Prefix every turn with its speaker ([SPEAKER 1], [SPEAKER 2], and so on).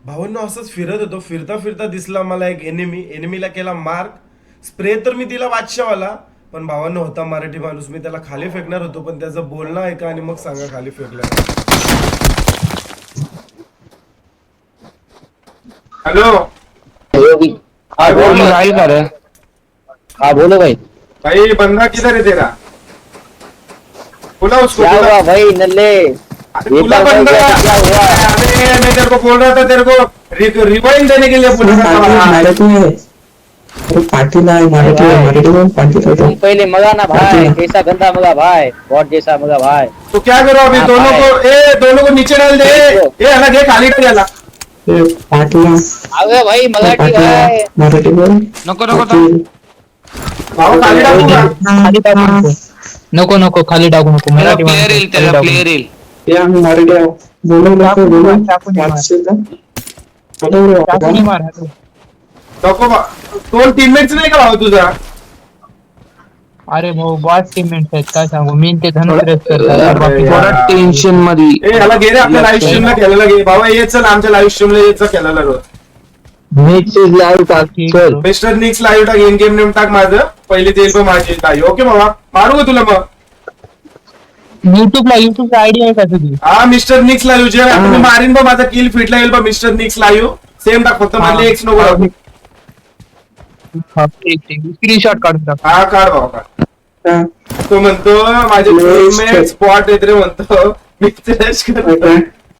[SPEAKER 1] भावांनो असंच फिरत होतो, फिरता फिरता दिसला मला एक एनिमीला केला मार्क. स्प्रे तर मी तिला वाचशावाला, पण भावांनो होता मराठी माणूस. मी त्याला खाली फेकणार होतो, पण त्याचं बोलणं ऐका आणि मग सांगा खाली फेकलं. हेलो
[SPEAKER 2] हाँ बोलो भाई कर रहे। हाँ बोलो भाई।
[SPEAKER 1] भाई बंदा किधर है तेरा? बुला उसको,
[SPEAKER 2] क्या
[SPEAKER 1] बुला।
[SPEAKER 2] हुआ भाई नल्ले?
[SPEAKER 1] अरे
[SPEAKER 2] ये
[SPEAKER 1] बुला
[SPEAKER 2] तो
[SPEAKER 1] बंदा।
[SPEAKER 2] क्या हुआ?
[SPEAKER 1] अरे मैं तेरे को बोल रहा था, तेरे को रिवाइंड देने के लिए बुला था।
[SPEAKER 2] तुम पहले मगा ना भाई, कैसा गंदा मगा भाई, बहुत जैसा मगा भाई।
[SPEAKER 1] तो क्या करो अभी?
[SPEAKER 2] हाँ,
[SPEAKER 1] दोनों
[SPEAKER 2] भाई।
[SPEAKER 1] को दोनों को नीचे डाल दे। ये अलग है, खाली कर याला।
[SPEAKER 2] अबे भाई मगाटी भाई।
[SPEAKER 3] नको नको
[SPEAKER 1] भाऊ खाली टाकूंगा।
[SPEAKER 4] खाली टाकू नको. नको नको खाली टाकू नको.
[SPEAKER 3] त्याला
[SPEAKER 4] मराठी
[SPEAKER 3] प्लेयर
[SPEAKER 4] माणसं
[SPEAKER 3] येईल,
[SPEAKER 4] खाली
[SPEAKER 3] त्याला
[SPEAKER 4] टाकू
[SPEAKER 3] प्लेयर
[SPEAKER 4] नको.
[SPEAKER 3] येईल. टाकून मार.
[SPEAKER 1] नको दोन टीममेट्स नाही का भाऊ तुझा?
[SPEAKER 4] अरे भाऊ बॉस टीममेट्स आहेत काय सांगू. मी ते धनुष्यच
[SPEAKER 1] अरे
[SPEAKER 4] करतात.
[SPEAKER 1] यार.
[SPEAKER 3] टेन्शन मध्ये.
[SPEAKER 1] ए याला घे रे, आपल्या लाईव्ह स्ट्रीमला खेळायला घे. भाऊ ये चल आमच्या लाईव्ह स्ट्रीमला यायचं खेळायला रोज. मिस्टर निक्स लाईव्ह टाक, इन गेम नेम टाक माझं. पहिली तेल पण माझी ताई. ओके बाबा, मारू का तुला मग?
[SPEAKER 4] युट्यूबला आयडी आहे का तुझी?
[SPEAKER 1] हा मिस्टर निक्स लाईव्ह जे तुम्ही मारीन बा, माझा किल फिटला येईल बा. मिस्टर निक्स लाईव्ह सेम टाक, फक्त मला एक्स नको टाकू.
[SPEAKER 4] स्क्रीनशॉट काढून टाक.
[SPEAKER 1] हा काढ भाऊ काढ. तो म्हणतो माझे टीममेट स्पॉट येत रे म्हणतो. मी